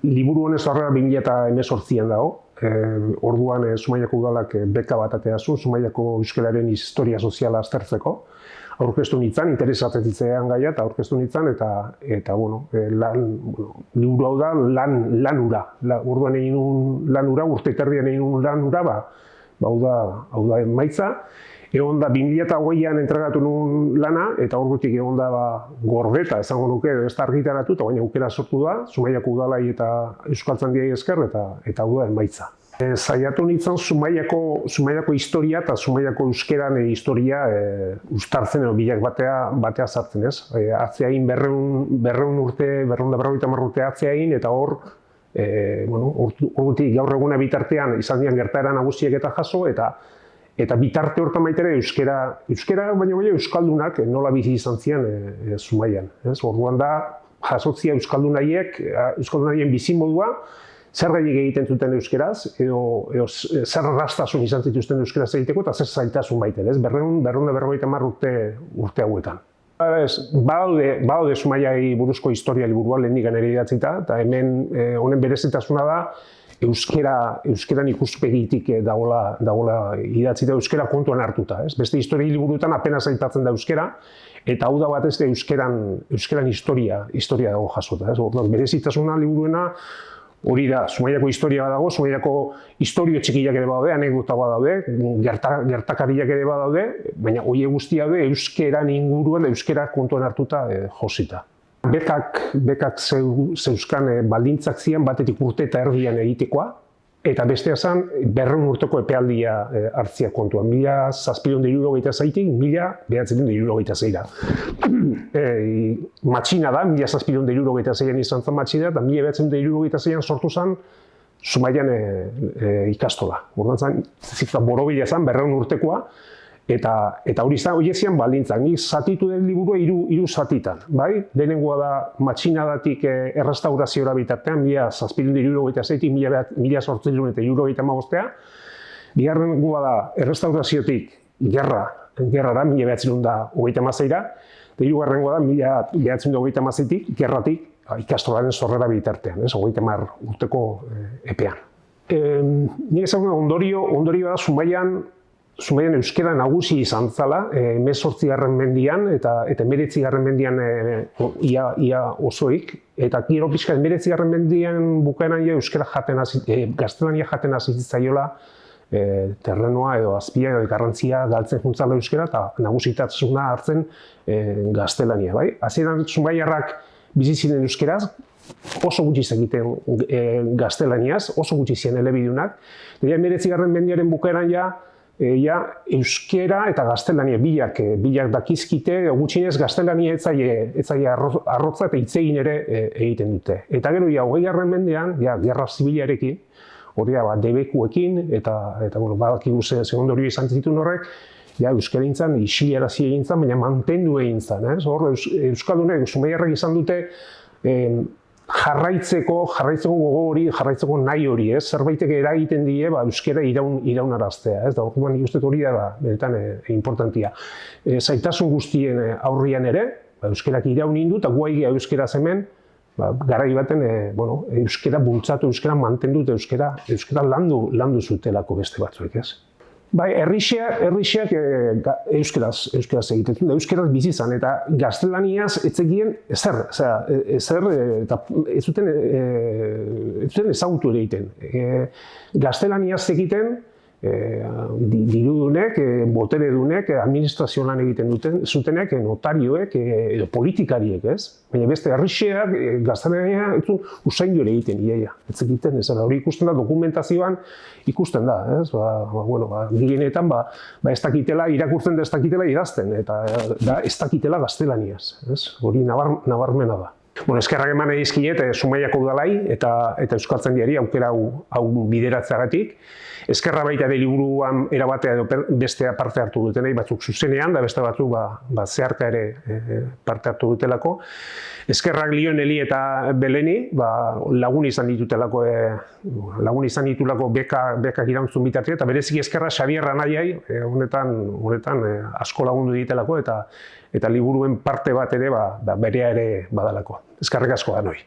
liburu honez horrela 2018an dago. Orduan Zumaiako udalak beka bat atera zuen, Zumaiako euskararen historia soziala aztertzeko. Aurkeztu nintzen, interesatzen zitzean gaia, eta aurkeztu nintzen, eta liburu hau da lan ura. Orduan egin nuen lan ura, urte terdian egin nuen lan ura, hau da emaitza. Egon da 2008an entregatu nuen lana, eta ordutik egon da gordeta, esango nuke, ez da argitaratu, eta baina aukera sortu da, Zumaiako udalai eta Euskaltzaindiai esker, eta hau da emaitza. Saiatu nintzen Zumaiako historia eta Zumaiako euskeran historia uztartzen edo bilak batea sartzen, ez? Atzea egin 200 urte, 250 urte atzea egin, eta hor, ordutik gaur eguna bitartean izan dian gertaera nagusiek eta jaso, eta bitarte hortan maitere euskera baina euskaldunak nola bizi izan zian Zumaian. Orduan da, jasotzia euskaldunarien bizimodua, zer gaiek egiten zuten euskeraz, edo zer rastasun izan zituzten euskeraz egiteko, eta zer zailtasun baiten, 250 urte hauetan. Badaude Zumaiai buruzko historia liburua lehendik ere idatzita, eta hemen honen berezitasuna da, euskeran ikuspegitik dagoela idatzita, euskera kontuan hartuta. Beste historia liburuetan apenas aipatzen da euskera, eta hau da batez euskaran historia dago jasota. Berezitasuna liburuena hori da, Zumaiako historia dago, Zumaiako historio txikiak ere badaude, anekdota badaude, gertakariak ere badaude, baina horiek guztia daude euskeran inguruan, euskera kontuan hartuta josita. Bekak zeuzkan baldintzak ziren batetik urte eta erdian egitekoa, eta bestea zen 200 urteko epealdia hartzia kontuan, 1776-tik 1976-ra. Matxina da, 1776an izan zen matxina, eta 1976an sortu zen Zumaian ikastola. Orduan zen, zifra borobila zen, 200 urtekoa, eta hori zian baldintzak. Nik zatitu den liburua hiru zatitan. Lehenengoa da matxinadatik errestaurazioa bitartean, 1776-tik 1875. Bigarrengoa da errestauraziotik gerrara, 1926-ra, eta hirugarrengoa da 1926-tik gerratik ikastolaren sorrera bitartean, 30 urteko epean. Nik ezagun ondorio da Zumaian euskera nagusi izan zala, 18. mendian eta 19. mendian ia osoik, eta gero pixka 19. mendian bukaeran euskera gaztelania jaten hasi zitzaiola terrenoa edo azpia edo garrantzia galtzen juntzala euskera eta nagusitasuna hartzen gaztelania. Hasieran Zumaiarrak bizi ziren euskeraz, oso gutxi zekiten gaztelaniaz, oso gutxi ziren elebidunak. 19. mendiaren bukaeran euskera eta gaztelania bilak dakizkite, gutxienez gaztelania etzaile arrotza eta hitz egin ere egiten dute. Eta gero 20. mendean, gerra zibilarekin, hori debekuekin, eta badakigu segundorio izan zituen horrek, euskara egin zen, isilarazi egin zen, baina mantendu egin zen. Hor, Euskaldunek, Zumaiarrek izan dute jarraitzeko gogo hori, jarraitzeko nahi hori, zerbaitek eragiten die euskara iraunaraztea. Orduan nik uste hori da benetan importantia. Zailtasun guztien aurrian ere, euskarak iraun indu eta guai euskara hemen, garai baten euskara bultzatu, euskara mantendu eta euskara landu zutelako beste batzuek, ez? Herrixeak euskaraz egiten zuen, euskaraz bizi izan, eta gaztelaniaz ez zekien ezer, eta ez zuten ezagutu ere egiten. Gaztelaniaz egiten, dirudunek, boteredunek, administrazio lan egiten zutenek, notarioek edo politikariek, ez? Baina beste herrixeak gaztelania usaindu ere egiten, ez egiten, hori ikusten da, dokumentazioan ikusten da, ez? Gehienetan, ez dakitela, irakurtzen da ez dakitela idazten, eta ez dakitela gaztelaniaz, ez? Hori nabarmena da. Eskerrak eman edizkiet Zumaiako udalai eta Euskaltzaindiari aukera hau bideratzeagatik. Eskerra baita ere liburuan erabatea edo bestea parte hartu dutenei, batzuk zuzenean, da beste batzuk zeharka ere parte hartu dutelako. Eskerrak Lioneli eta Beleni, lagun izan ditulako bekak irauntzun bitartean, eta berezik eskerra Xabier Anaiai, honetan asko lagundu ditelako, eta liburuen parte bat ere berea ere badalako. Eskerrik asko da noi.